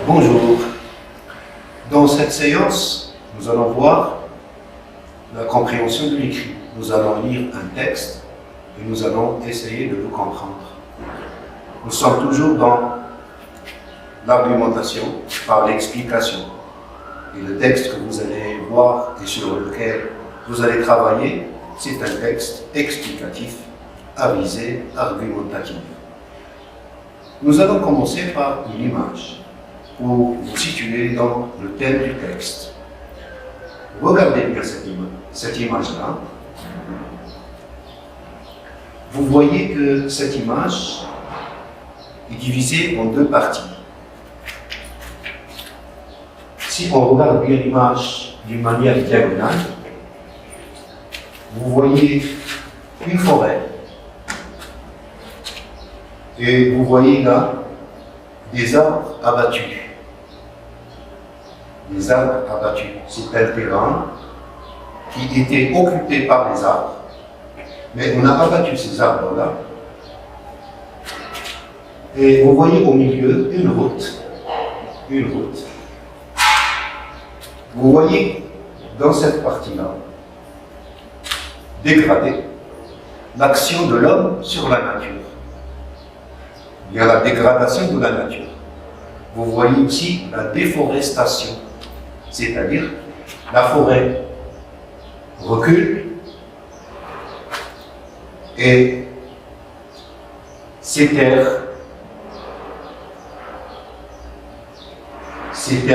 Bonjour. Dans cette séance, nous allons voir la compréhension de l'écrit. Nous allons lire un texte et nous allons essayer de le comprendre. Nous sommes toujours dans l'argumentation par l'explication. Et le texte que vous allez voir et sur lequel vous allez travailler, c'est un texte explicatif, à visée argumentative. Nous allons commencer par une image pour vous situer dans le thème du texte. Regardez bien cette image-là. Vous voyez que cette image est divisée en deux parties. Si on regarde bien l'image d'une manière diagonale, vous voyez une forêt. Et vous voyez là des arbres abattus. Des arbres abattus. C'est un terrain qui était occupé par les arbres. Mais on a abattu ces arbres-là. Et vous voyez au milieu une route. Une route. Vous voyez dans cette partie-là, dégradée, l'action de l'homme sur la nature. Il y a la dégradation de la nature. Vous voyez aussi la déforestation, c'est-à-dire la forêt recule et ces terres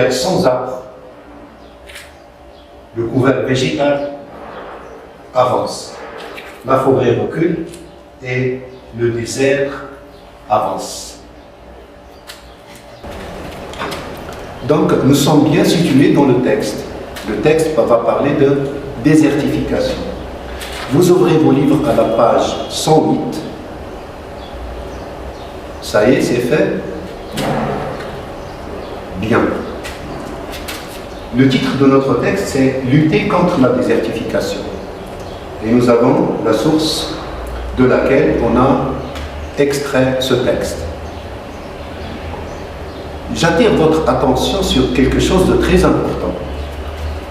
sans arbres, le couvert végétal avance. La forêt recule et le désert avance. Donc, nous sommes bien situés dans le texte. Le texte va parler de désertification. Vous ouvrez vos livres à la page 108. Ça y est, c'est fait? Bien. Le titre de notre texte, c'est « Lutter contre la désertification ». Et nous avons la source de laquelle on a extrait ce texte. J'attire votre attention sur quelque chose de très important.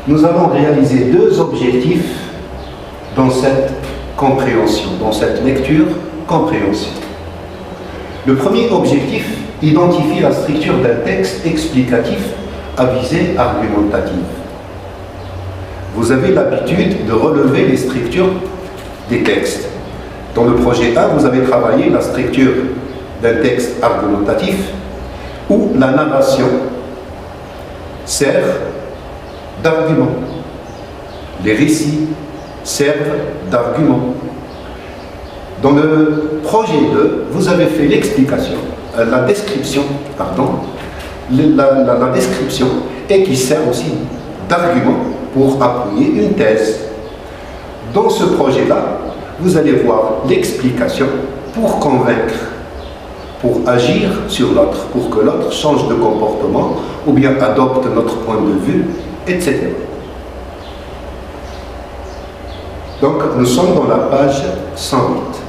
Nous allons réaliser deux objectifs dans cette compréhension, dans cette lecture-compréhension. Le premier objectif identifie la structure d'un texte explicatif à visée argumentative. Vous avez l'habitude de relever les structures des textes. Dans le projet 1, vous avez travaillé la structure d'un texte argumentatif où la narration sert d'argument. Les récits servent d'argument. Dans le projet 2, vous avez fait l'explication, la description et qui sert aussi d'argument pour appuyer une thèse. Dans ce projet-là, vous allez voir l'explication pour convaincre, pour agir sur l'autre, pour que l'autre change de comportement ou bien adopte notre point de vue, etc. Donc, nous sommes dans la page 108.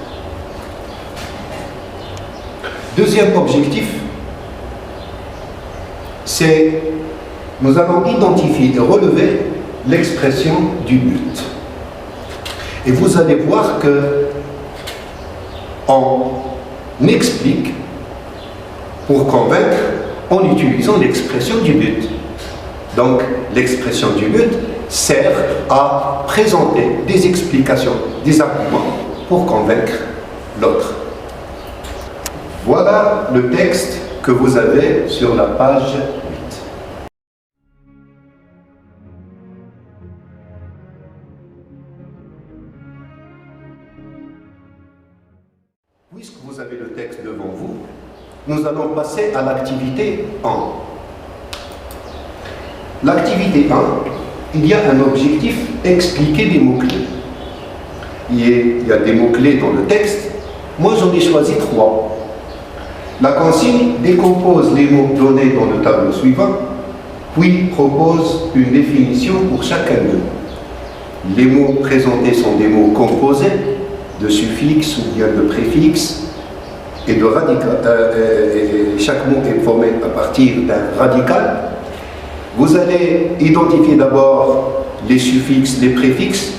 Deuxième objectif, c'est nous allons identifier et relever l'expression du but. Et vous allez voir que on explique pour convaincre en utilisant l'expression du but. Donc, l'expression du but sert à présenter des explications, des arguments pour convaincre l'autre. Voilà le texte que vous avez sur la page 8. Puisque vous avez le texte devant vous, nous allons passer à l'activité 1. L'activité 1, il y a un objectif, expliquer des mots-clés. Il y a des mots-clés dans le texte. Moi, j'en ai choisi 3. La consigne décompose les mots donnés dans le tableau suivant, puis propose une définition pour chacun d'eux. Les mots présentés sont des mots composés, de suffixes ou bien de préfixes, et de radical, et chaque mot est formé à partir d'un radical, vous allez identifier d'abord les suffixes, les préfixes,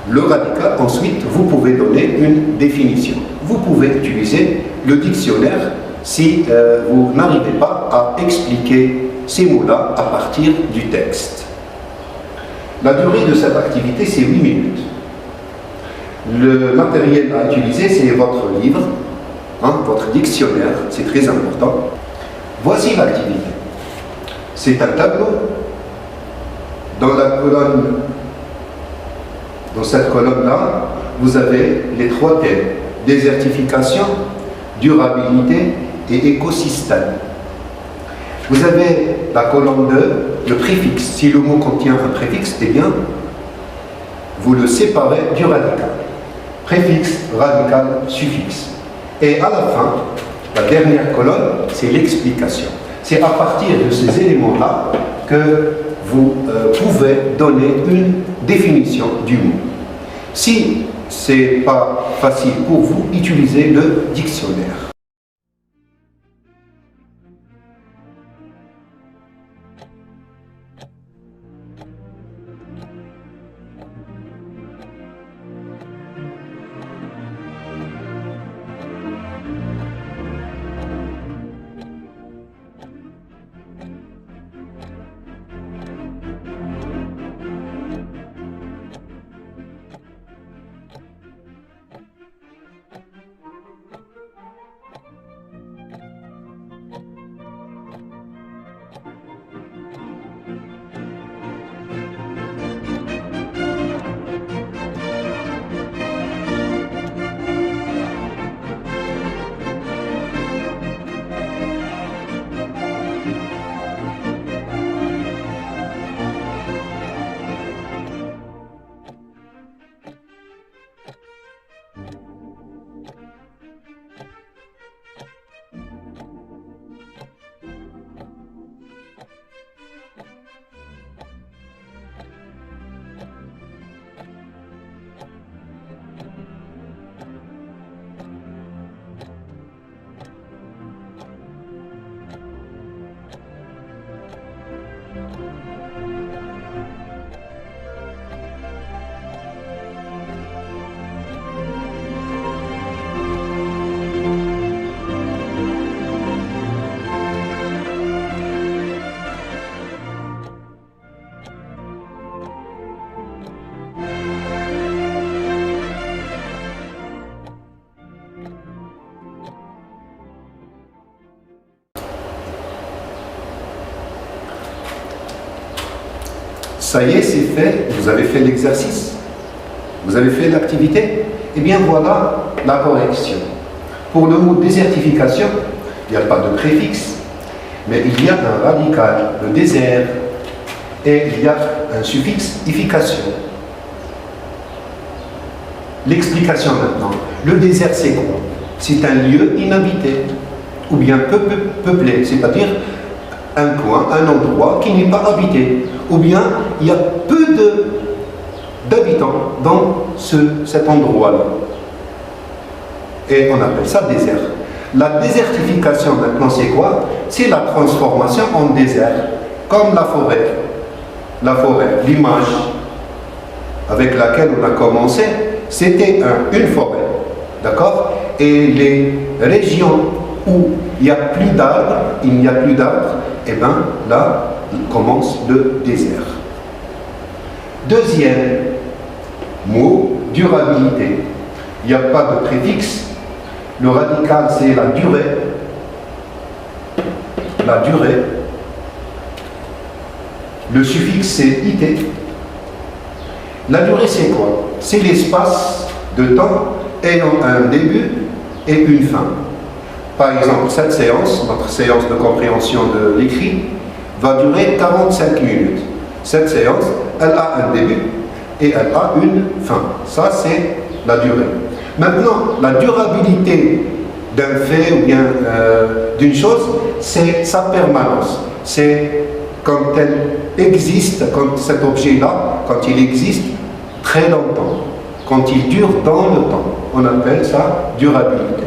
le radical, ensuite vous pouvez donner une définition. Vous pouvez utiliser le dictionnaire si vous n'arrivez pas à expliquer ces mots-là à partir du texte. La durée de cette activité, c'est 8 minutes. Le matériel à utiliser, c'est votre livre, votre dictionnaire, c'est très important. Voici l'activité. C'est un tableau. Dans la colonne, dans cette colonne-là, vous avez les 3 thèmes: désertification, durabilité et écosystème. Vous avez la colonne 2, le préfixe. Si le mot contient un préfixe, eh bien, vous le séparez du radical. Préfixe, radical, suffixe. Et à la fin, la dernière colonne, c'est l'explication. C'est à partir de ces éléments-là que vous pouvez donner une définition du mot. Si ce n'est pas facile pour vous, utilisez le dictionnaire. Ça y est, c'est fait, vous avez fait l'exercice, vous avez fait l'activité. Eh bien voilà la correction. Pour le mot désertification, il n'y a pas de préfixe, mais il y a un radical, le désert, et il y a un suffixe ification. L'explication maintenant. Le désert, c'est quoi? C'est un lieu inhabité, ou bien peu peuplé, c'est-à-dire un coin, un endroit qui n'est pas habité, ou bien il y a peu d'habitants dans cet endroit-là. Et on appelle ça désert. La désertification maintenant, c'est quoi? C'est la transformation en désert, comme la forêt. La forêt, l'image avec laquelle on a commencé, c'était une forêt, d'accord? Et les régions où il n'y a plus d'arbres, et bien là, commence le désert. Deuxième mot, durabilité. Il n'y a pas de préfixe. Le radical, c'est la durée. La durée. Le suffixe, c'est ité. La durée, c'est quoi? C'est l'espace de temps ayant un début et une fin. Par exemple, cette séance, notre séance de compréhension de l'écrit, va durer 45 minutes. Cette séance, elle a un début et elle a une fin. Ça, c'est la durée. Maintenant, la durabilité d'un fait ou bien d'une chose, c'est sa permanence. C'est quand elle existe, quand cet objet-là, quand il existe très longtemps, quand il dure dans le temps. On appelle ça durabilité.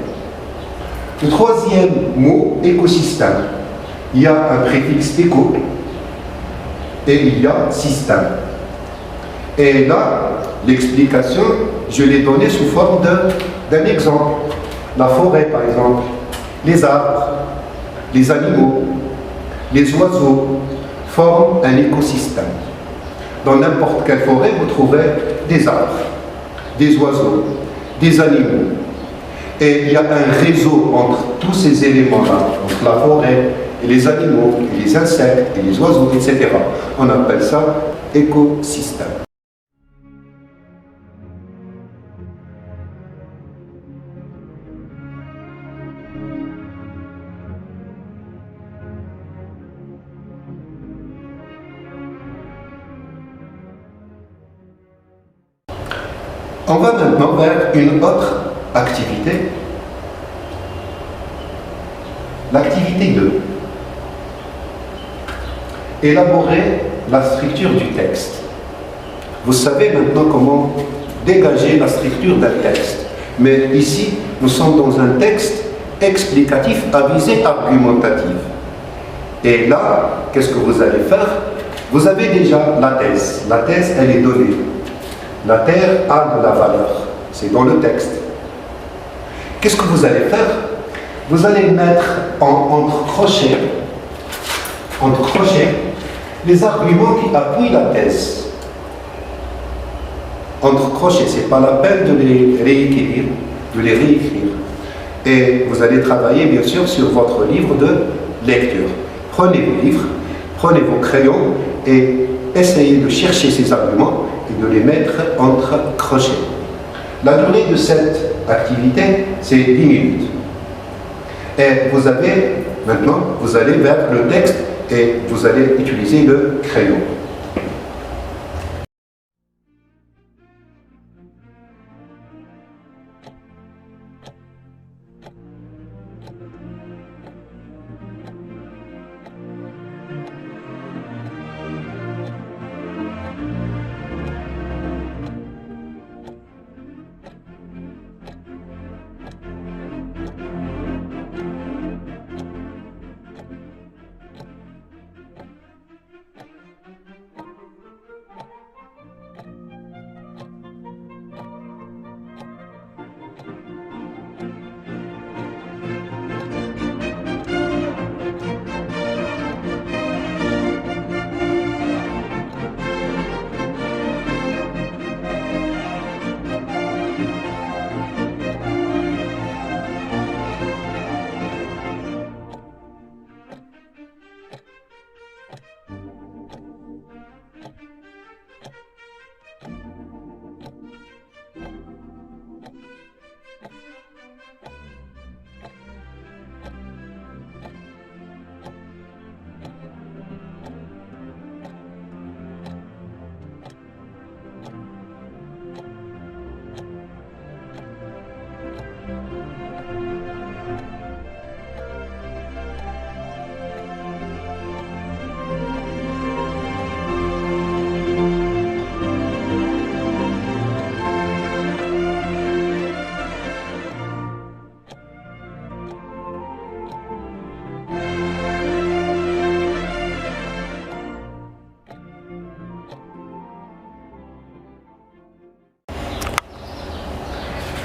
Le troisième mot, écosystème. Il y a un préfixe éco et il y a système. Et là, l'explication, je l'ai donnée sous forme d'un exemple. La forêt, par exemple, les arbres, les animaux, les oiseaux forment un écosystème. Dans n'importe quelle forêt, vous trouverez des arbres, des oiseaux, des animaux. Et il y a un réseau entre tous ces éléments-là, entre la forêt et les animaux, et les insectes, et les oiseaux, etc. On appelle ça écosystème. On va maintenant vers une autre activité, l'activité 2. Élaborer la structure du texte. Vous savez maintenant comment dégager la structure d'un texte. Mais ici, nous sommes dans un texte explicatif à visée argumentative. Et là, qu'est-ce que vous allez faire? Vous avez déjà la thèse. La thèse, elle est donnée. La terre a de la valeur. C'est dans le texte. Qu'est-ce que vous allez faire? Vous allez mettre entre crochets les arguments qui appuient la thèse. Entre crochets, ce n'est pas la peine de les réécrire, Et vous allez travailler bien sûr sur votre livre de lecture. Prenez vos livres, prenez vos crayons et essayez de chercher ces arguments et de les mettre entre crochets. La durée de cette activité, c'est 10 minutes. Et vous allez vers le texte et vous allez utiliser le crayon.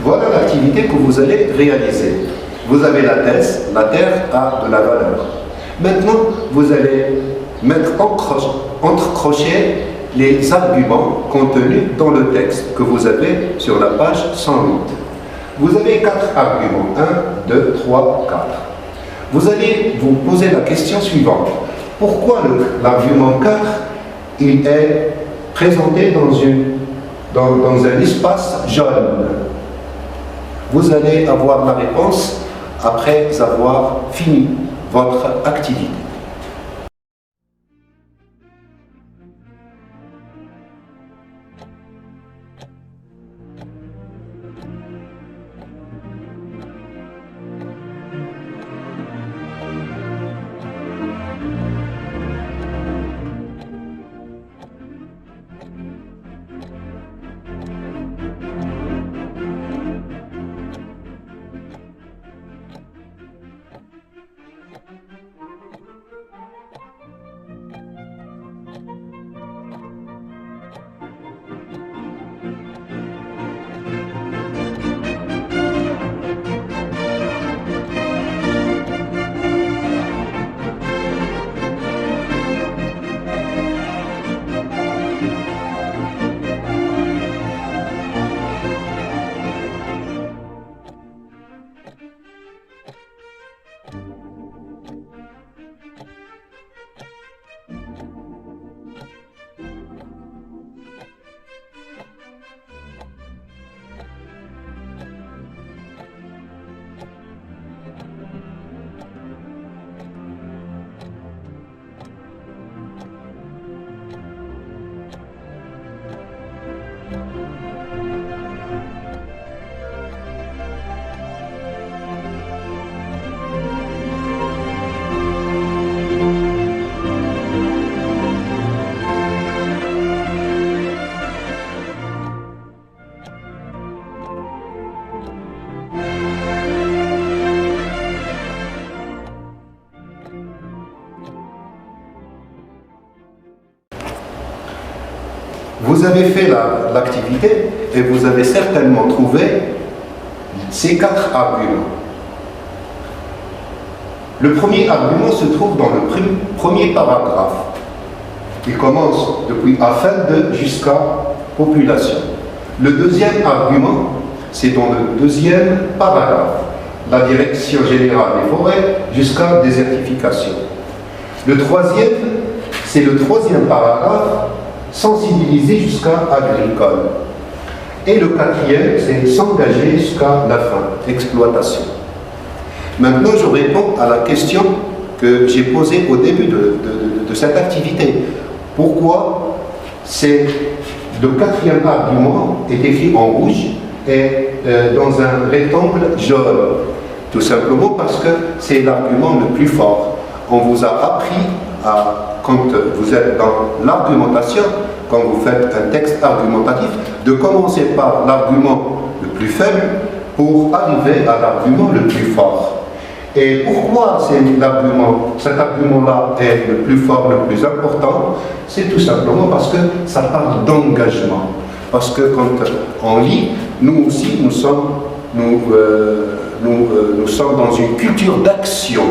Voilà l'activité que vous allez réaliser. Vous avez la thèse, la terre a de la valeur. Maintenant, vous allez mettre entre crochets les arguments contenus dans le texte que vous avez sur la page 108. Vous avez 4 arguments, 1, 2, 3, 4. Vous allez vous poser la question suivante. Pourquoi l'argument 4 il est présenté dans un espace jaune? Vous allez avoir la réponse après avoir fini votre activité. Vous avez fait l'activité et vous avez certainement trouvé ces 4 arguments. Le premier argument se trouve dans le premier paragraphe. Il commence depuis afin de jusqu'à population. Le deuxième argument, c'est dans le deuxième paragraphe. La direction générale des forêts jusqu'à désertification. Le troisième, c'est le troisième paragraphe, sensibiliser jusqu'à agricole. Et le quatrième, c'est s'engager jusqu'à la fin, exploitation. Maintenant, je réponds à la question que j'ai posée au début de cette activité. Pourquoi c'est le quatrième argument est écrit en rouge et dans un rectangle jaune? Tout simplement parce que c'est l'argument le plus fort. On vous a appris, quand vous êtes dans l'argumentation, quand vous faites un texte argumentatif, de commencer par l'argument le plus faible pour arriver à l'argument le plus fort. Et pourquoi cet argument-là est le plus fort, le plus important? C'est tout simplement parce que ça parle d'engagement. Parce que quand on lit, nous aussi, nous sommes dans une culture d'action.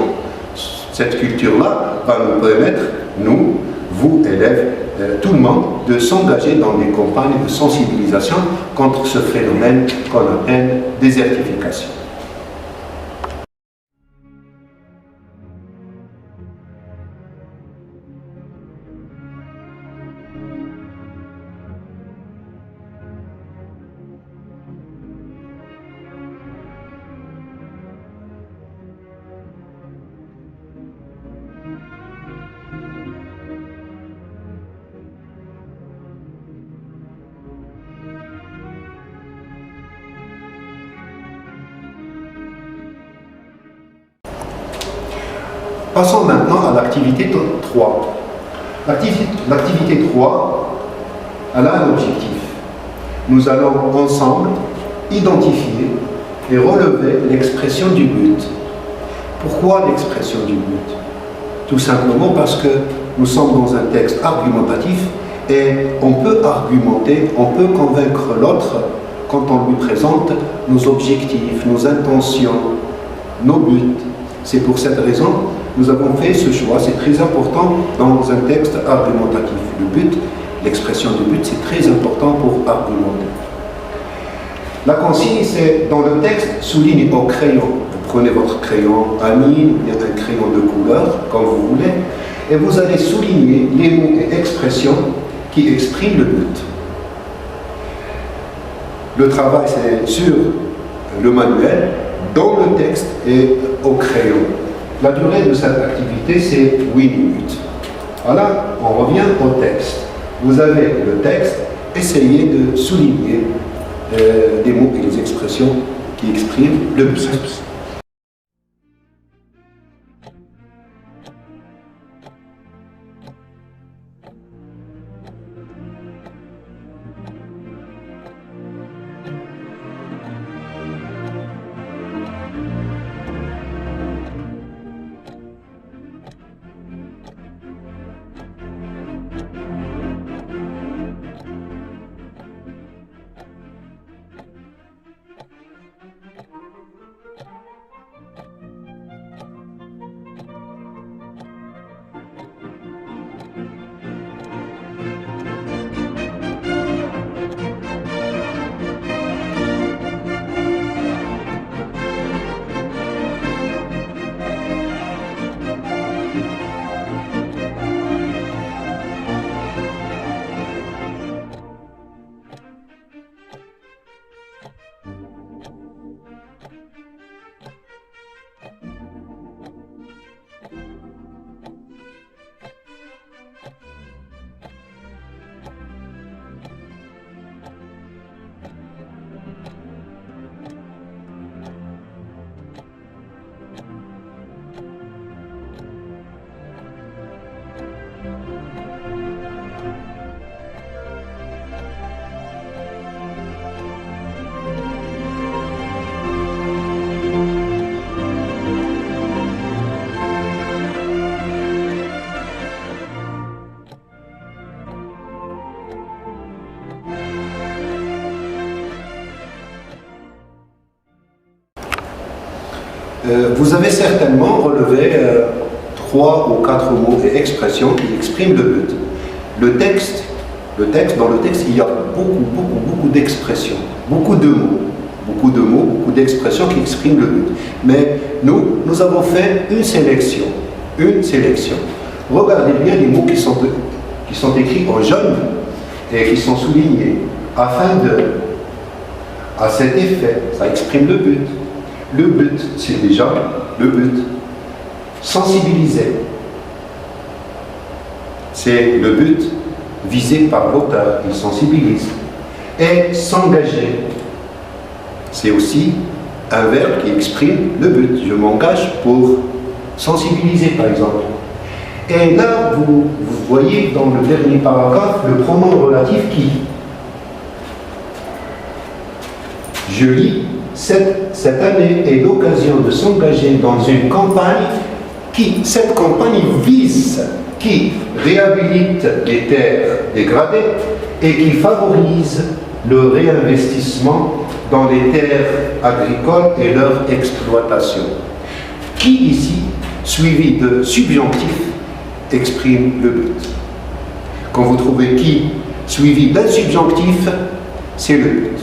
Cette culture-là va nous permettre, nous, vous, élèves, tout le monde, de s'engager dans des campagnes de sensibilisation contre ce phénomène qu'on appelle désertification. Passons maintenant à l'activité 3. L'activité 3, elle a un objectif. Nous allons ensemble identifier et relever l'expression du but. Pourquoi l'expression du but? Tout simplement parce que nous sommes dans un texte argumentatif et on peut argumenter, on peut convaincre l'autre quand on lui présente nos objectifs, nos intentions, nos buts. C'est pour cette raison que nous avons fait ce choix. C'est très important dans un texte argumentatif. Le but, l'expression du but, c'est très important pour argumenter. La consigne, c'est dans le texte, souligne au crayon. Vous prenez votre crayon ami, ou bien un crayon de couleur, comme vous voulez, et vous allez souligner les mots et expressions qui expriment le but. Le travail, c'est sur le manuel, dans le texte et au crayon. La durée de cette activité, c'est 8 minutes. Voilà, on revient au texte. Vous avez le texte, essayez de souligner des mots et des expressions qui expriment le but. vous avez certainement relevé 3 ou 4 mots et expressions qui expriment le but. Dans le texte, il y a beaucoup d'expressions, beaucoup de mots, beaucoup d'expressions qui expriment le but. Mais nous avons fait une sélection. Regardez bien les mots qui sont écrits en jaune et qui sont soulignés à cet effet, ça exprime le but. Le but, c'est déjà le but. Sensibiliser, c'est le but visé par l'auteur, il sensibilise. Et s'engager, c'est aussi un verbe qui exprime le but. Je m'engage pour sensibiliser, par exemple. Et là, vous voyez dans le dernier paragraphe le pronom relatif qui. Je lis, cette année est l'occasion de s'engager dans une campagne cette campagne vise, qui réhabilite les terres dégradées et qui favorise le réinvestissement dans les terres agricoles et leur exploitation. Qui ici, suivi de subjonctif, exprime le but. Quand vous trouvez qui suivi d'un subjonctif, c'est le but.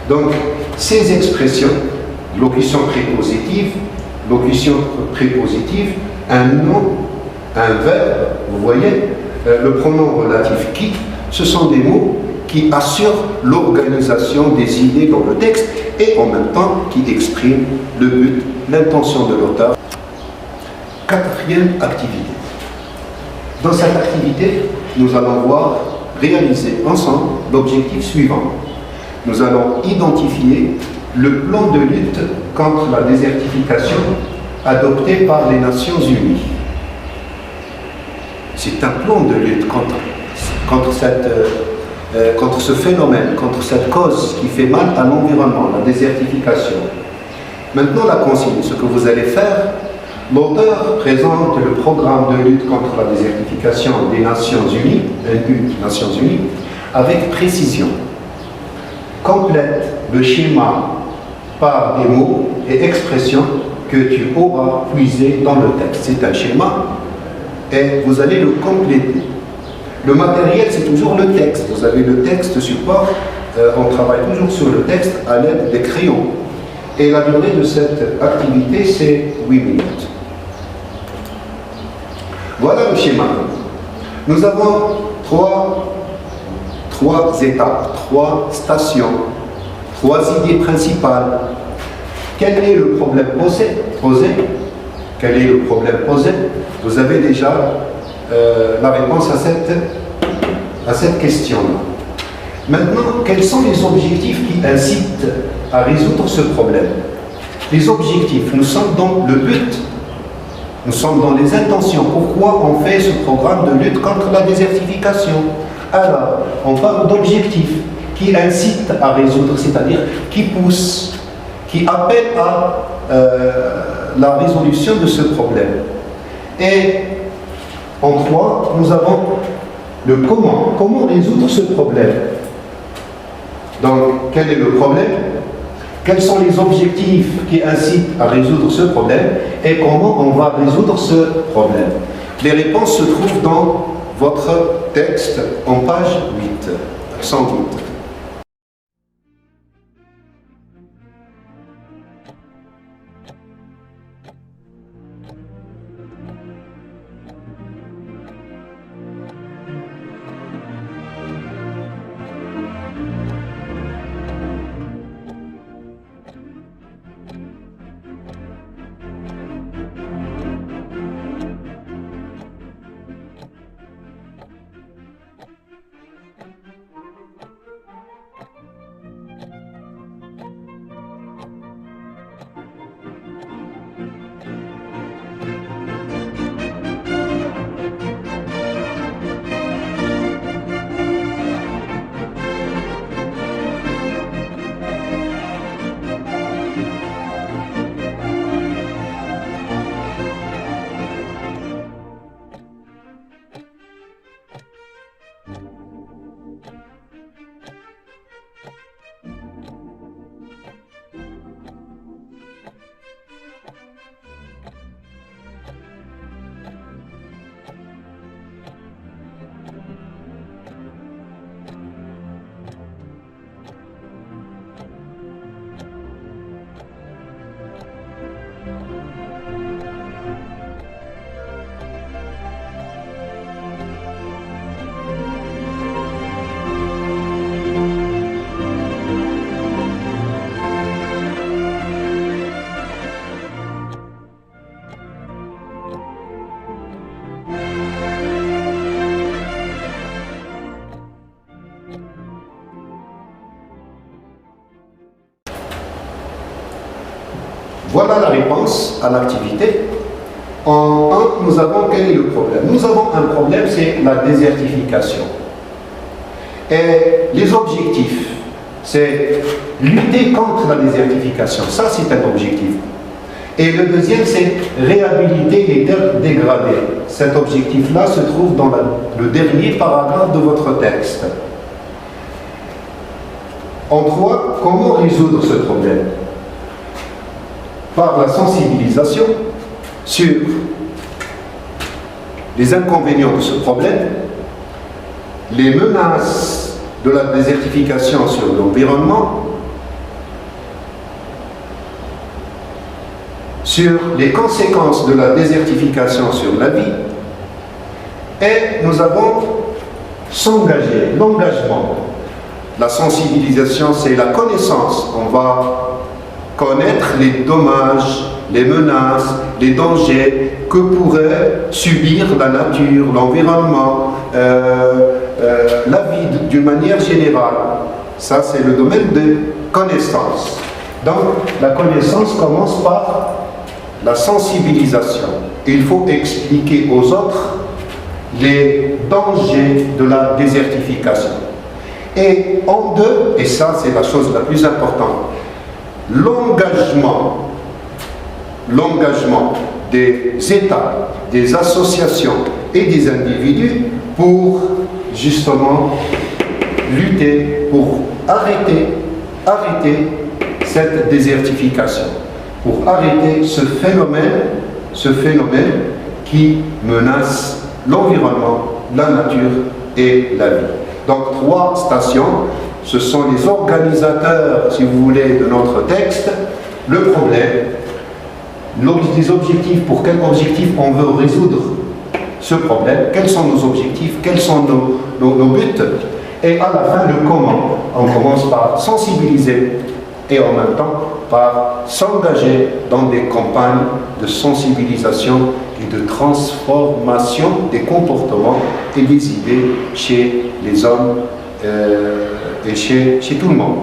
Donc, ces expressions, locution prépositive, un nom, un verbe, vous voyez, le pronom relatif qui, ce sont des mots qui assurent l'organisation des idées dans le texte et en même temps qui expriment le but, l'intention de l'auteur. 4e activité. Dans cette activité, nous allons réaliser ensemble l'objectif suivant. Nous allons identifier le plan de lutte contre la désertification adopté par les Nations Unies. C'est un plan de lutte contre ce phénomène, contre cette cause qui fait mal à l'environnement, la désertification. Maintenant, la consigne, ce que vous allez faire, l'auteur présente le programme de lutte contre la désertification des Nations Unies, avec précision. Complète le schéma par des mots et expressions que tu auras puisés dans le texte. C'est un schéma et vous allez le compléter. Le matériel, c'est toujours le texte. Vous avez le texte support. On travaille toujours sur le texte à l'aide des crayons. Et la durée de cette activité, c'est 8 minutes. Voilà le schéma. Nous avons trois étapes, 3 stations, 3 idées principales. Quel est le problème posé? Quel est le problème posé? Vous avez déjà la réponse à cette question-là. Maintenant, quels sont les objectifs qui incitent à résoudre ce problème? Les objectifs, nous sommes dans le but, nous sommes dans les intentions. Pourquoi on fait ce programme de lutte contre la désertification? Alors, on parle d'objectifs qui incitent à résoudre, c'est-à-dire qui poussent, qui appellent à la résolution de ce problème. Et en 3, nous avons le comment. Comment résoudre ce problème? Donc, quel est le problème? Quels sont les objectifs qui incitent à résoudre ce problème? Et comment on va résoudre ce problème? Les réponses se trouvent dans votre texte en page 8, 108. Voilà la réponse à l'activité. En 1, nous avons quel est le problème? Nous avons un problème, c'est la désertification. Et les objectifs, c'est lutter contre la désertification. Ça, c'est un objectif. Et le deuxième, c'est réhabiliter les terres dégradées. Cet objectif-là se trouve dans le dernier paragraphe de votre texte. En 3, comment résoudre ce problème? Par la sensibilisation sur les inconvénients de ce problème, les menaces de la désertification sur l'environnement, sur les conséquences de la désertification sur la vie, et nous avons s'engager, l'engagement. La sensibilisation, c'est la connaissance. On va connaître les dommages, les menaces, les dangers que pourrait subir la nature, l'environnement, la vie d'une manière générale. Ça, c'est le domaine de connaissance. Donc, la connaissance commence par la sensibilisation. Il faut expliquer aux autres les dangers de la désertification. Et en 2, et ça c'est la chose la plus importante, l'engagement des États, des associations et des individus pour justement lutter, pour arrêter cette désertification, pour arrêter ce phénomène qui menace l'environnement, la nature et la vie. Donc 3 stations, ce sont les organisateurs, si vous voulez, de notre texte. Le problème, les objectifs, pour quel objectif on veut résoudre ce problème, quels sont nos objectifs, quels sont nos buts, et à la fin le comment. On commence par sensibiliser et en même temps par s'engager dans des campagnes de sensibilisation et de transformation des comportements et des idées chez les hommes et chez tout le monde.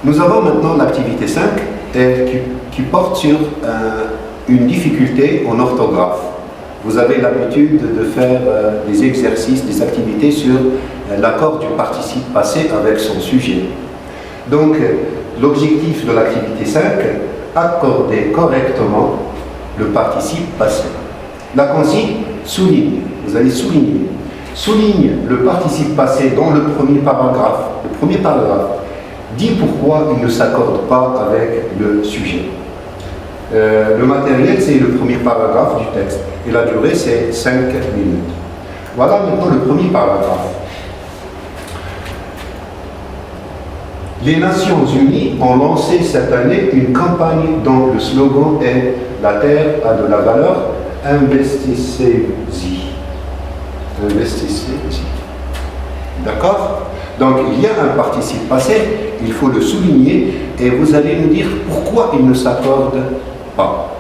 Nous avons maintenant l'activité 5 qui porte sur une difficulté en orthographe. Vous avez l'habitude de faire des exercices, des activités sur l'accord du participe passé avec son sujet. Donc, l'objectif de l'activité 5, accorder correctement le participe passé. La consigne, souligne. Vous allez souligner. Souligne le participe passé dans le premier paragraphe. Le premier paragraphe dit pourquoi il ne s'accorde pas avec le sujet. Le matériel, c'est le premier paragraphe du texte. Et la durée, c'est 5 minutes. Voilà maintenant le premier paragraphe. Les Nations Unies ont lancé cette année une campagne dont le slogan est « La Terre a de la valeur, investissez-y ». Investissez-y. D'accord? Donc il y a un participe passé, il faut le souligner et vous allez nous dire pourquoi il ne s'accorde pas.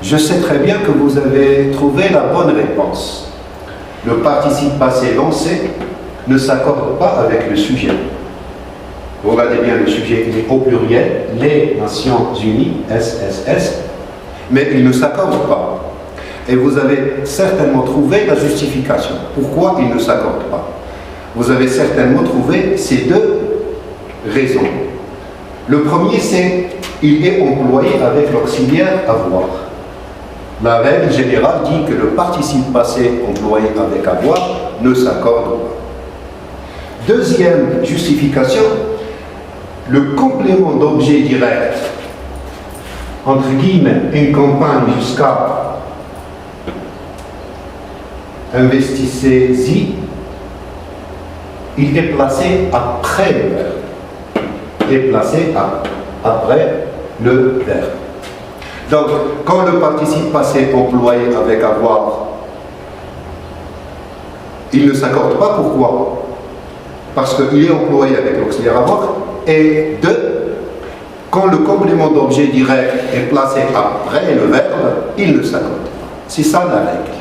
Je sais très bien que vous avez trouvé la bonne réponse. Le participe passé lancé ne s'accorde pas avec le sujet. Regardez bien, le sujet il est au pluriel, les Nations Unies, SSS, mais il ne s'accorde pas. Et vous avez certainement trouvé la justification. Pourquoi il ne s'accorde pas? Vous avez certainement trouvé ces deux raisons. Le premier, c'est il est employé avec l'auxiliaire avoir. La règle générale dit que le participe passé employé avec avoir ne s'accorde pas. Deuxième justification, le complément d'objet direct, entre guillemets, une campagne jusqu'à investissez-y, il est placé après le verbe. Il est placé après le verbe. Donc, quand le participe passé employé avec avoir, il ne s'accorde pas. Pourquoi? Parce qu'il est employé avec l'auxiliaire avoir. Et deux, quand le complément d'objet direct est placé après le verbe, il ne s'accorde pas. C'est ça la règle.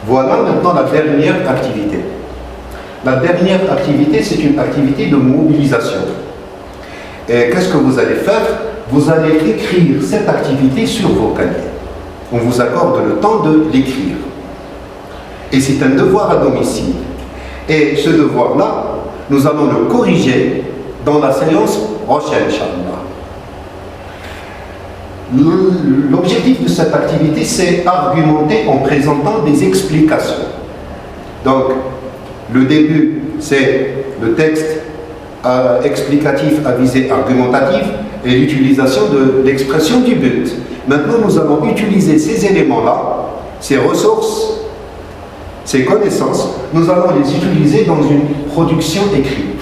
Voilà maintenant la dernière activité. La dernière activité, c'est une activité de mobilisation. Et qu'est-ce que vous allez faire? Vous allez écrire cette activité sur vos cahiers. On vous accorde le temps de l'écrire. Et c'est un devoir à domicile. Et ce devoir-là, nous allons le corriger dans la séance prochaine, Inch'Allah. L'objectif de cette activité, c'est argumenter en présentant des explications. Donc, le début, c'est le texte explicatif à visée argumentative et l'utilisation de l'expression du but. Maintenant, nous allons utiliser ces éléments-là, ces ressources, ces connaissances, nous allons les utiliser dans une production écrite.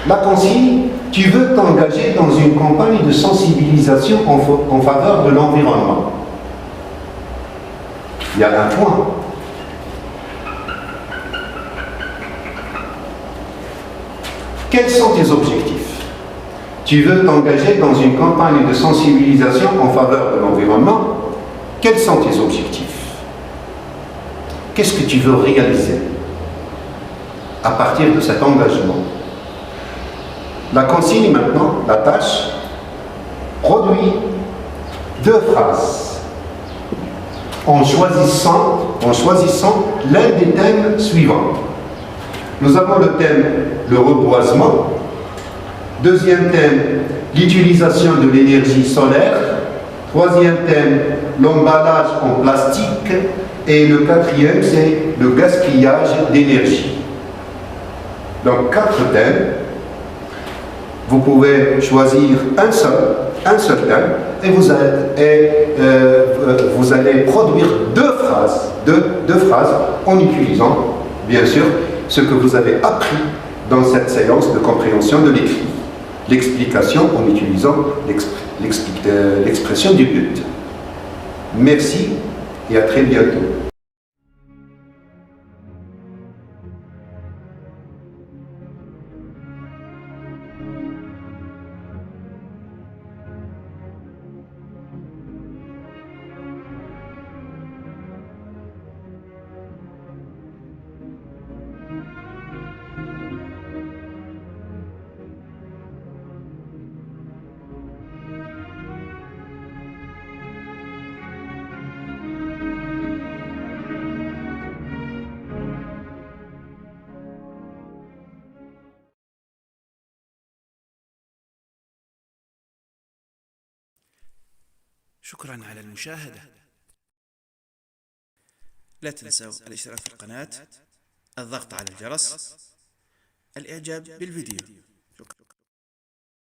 La consigne: tu veux t'engager dans une campagne de sensibilisation en faveur de l'environnement. Il y a un point. Quels sont tes objectifs? Tu veux t'engager dans une campagne de sensibilisation en faveur de l'environnement. Quels sont tes objectifs? Qu'est-ce que tu veux réaliser à partir de cet engagement? La consigne maintenant, la tâche, produit 2 phrases en choisissant l'un des thèmes suivants. Nous avons le thème le reboisement, deuxième thème l'utilisation de l'énergie solaire, troisième thème l'emballage en plastique et le quatrième c'est le gaspillage d'énergie. Donc 4 thèmes. Vous pouvez choisir un seul thème et vous allez produire 2 phrases en utilisant, bien sûr, ce que vous avez appris dans cette séance de compréhension de l'écrit. L'explication en utilisant l'expression du but. Merci et à très bientôt. شكرا على المشاهدة. لا تنسوا الاشتراك في القناة، الضغط على الجرس، الإعجاب بالفيديو.